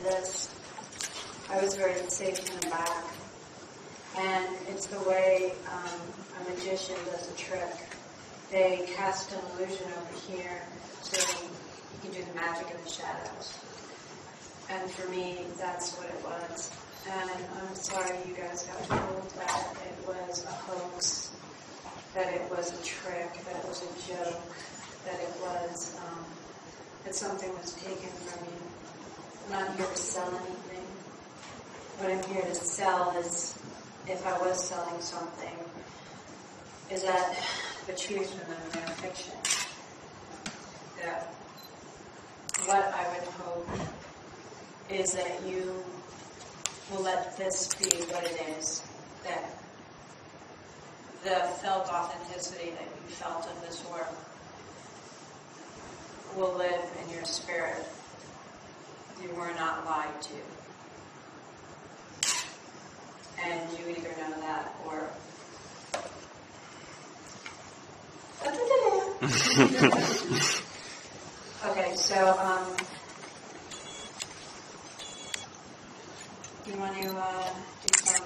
this, I was very taken aback. And it's the way a magician does a trick. They cast an illusion over here, so you can do the magic in the shadows. And for me, that's what it was. And I'm sorry you guys got told that it was a hoax, that it was a trick, that it was a joke, that it was, that something was taken from you. I'm not here to sell anything. What I'm here to sell is, if I was selling something, is that the truth and the mere fiction. That what I would hope is that you will let this be what it is, that the felt authenticity that you felt of this work will live in your spirit. You were not lied to. And you either know that or... Okay, so, you want to do some...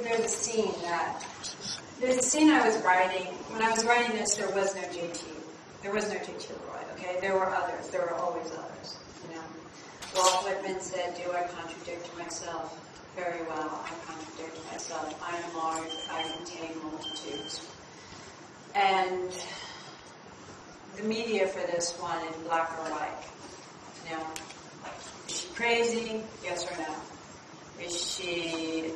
there's a scene that... There's a scene I was writing. When I was writing this, there was no JT. There was no JT Leroy, okay? There were others. There were always others, you know. Walt Whitman said, do I contradict myself? Very well, I contradict myself. I am large, I contain multitudes. And the media for this one is black or white. You know, is she crazy? Yes or no? Is she,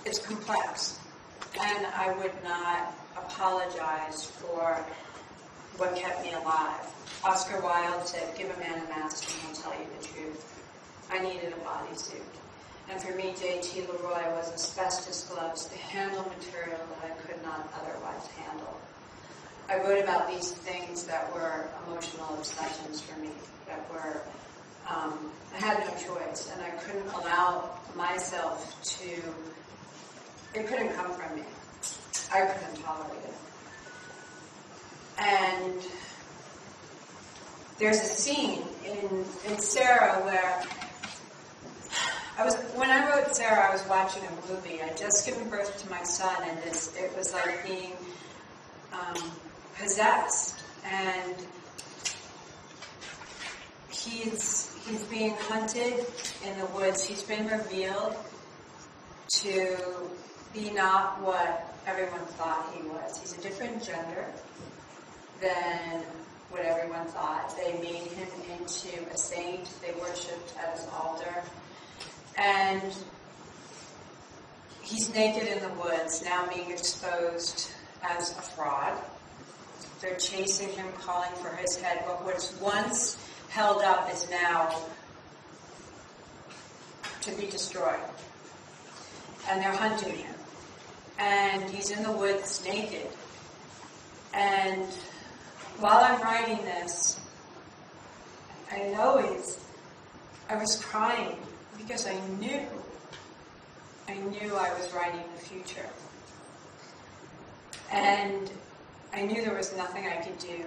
it's complex. And I would not apologize for what kept me alive. Oscar Wilde said, give a man a mask and he'll tell you the truth. I needed a bodysuit. And for me, J.T. Leroy was asbestos gloves to handle material that I could not otherwise handle. I wrote about these things that were emotional obsessions for me, that were, I had no choice, and I couldn't allow myself to, it couldn't come from me. I couldn't tolerate it. And there's a scene in Sarah where when I wrote Sarah, I was watching a movie. I'd just given birth to my son, and it was like being possessed. And he's being hunted in the woods. He's been revealed to be not what everyone thought he was. He's a different gender than what everyone thought. They made him into a saint. They worshipped at his altar. And he's naked in the woods, now being exposed as a fraud. They're chasing him, calling for his head. But what's once held up is now to be destroyed. And they're hunting him. And he's in the woods naked. And while I'm writing this, I was crying because I knew I was writing the future. And I knew there was nothing I could do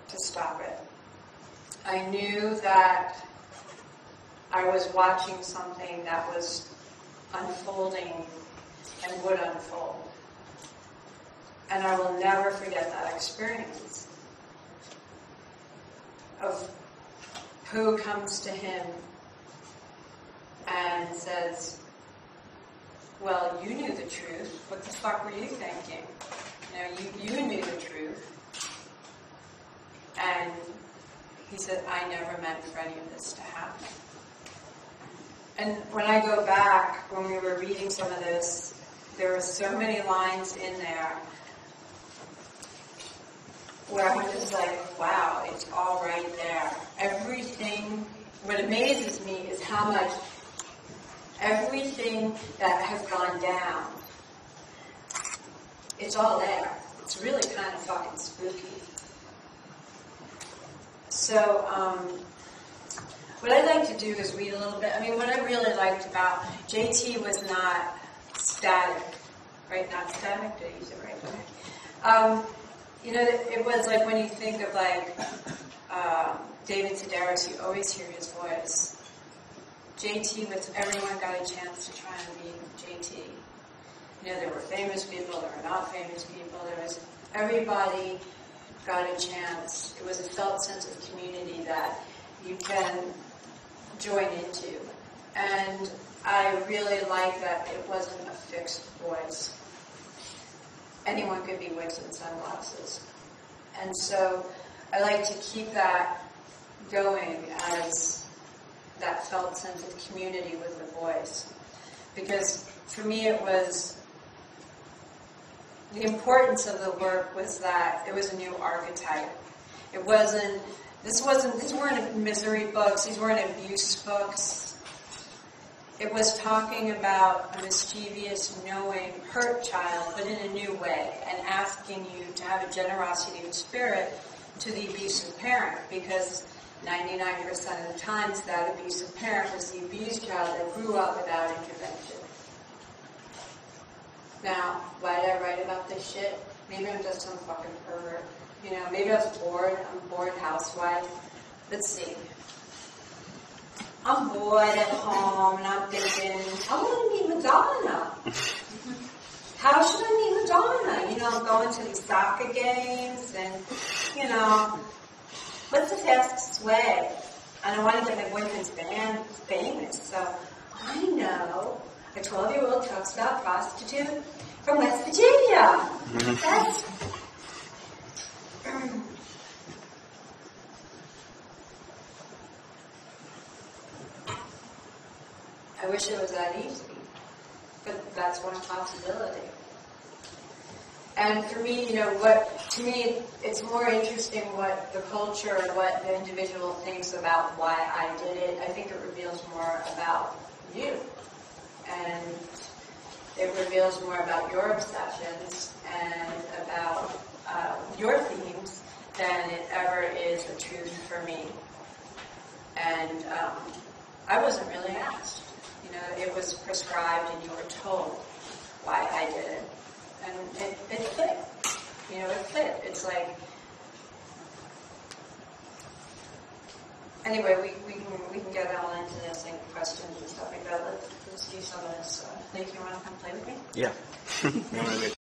to stop it. I knew that I was watching something that was unfolding and would unfold. And I will never forget that experience of who comes to him and says, well, you knew the truth. What the fuck were you thinking? You knew the truth. And he said, I never meant for any of this to happen. And when I go back, when we were reading some of this, there were so many lines in there where I'm just like, wow, it's all right there. Everything, what amazes me is how much everything that has gone down, it's all there. It's really kind of fucking spooky. So, what I'd like to do is read a little bit. I mean, what I really liked about JT was not static, right? Not static, did I use it right? Okay. It was like when you think of like David Sedaris, you always hear his voice. JT, with everyone got a chance to try and be JT. There were famous people, there were not famous people. Everybody got a chance. It was a felt sense of community that you can join into. And I really like that it wasn't a fixed voice. Anyone could be wigs and sunglasses. And so I like to keep that going as that felt sense of community with the voice. Because for me it was, the importance of the work was that it was a new archetype. These weren't misery books, these weren't abuse books. It was talking about a mischievous, knowing, hurt child, but in a new way, and asking you to have a generosity of spirit to the abusive parent, because 99% of the times that abusive parent was the abused child that grew up without intervention. Now, why did I write about this shit? Maybe I'm just some fucking pervert. Maybe I was bored. I'm a bored housewife. Let's see. I'm bored at home and I'm thinking, I want to meet Madonna. How should I meet Madonna? I'm going to these soccer games and, what's the fastest way? And I want to get my boyfriend's band famous. So I know a 12-year-old truck stop prostitute from West Virginia. That's... I wish it was that easy, but that's one possibility. And for me, to me, it's more interesting what the culture and what the individual thinks about why I did it. I think it reveals more about you. And it reveals more about your obsessions and about your themes than it ever is the truth for me. And I wasn't really asked. It was prescribed and you were told why I did it. And it fit. It fit. It's like... Anyway, we can get all into this and questions and stuff like that. Let's do some of this. Nick, you want to come play with me? Yeah.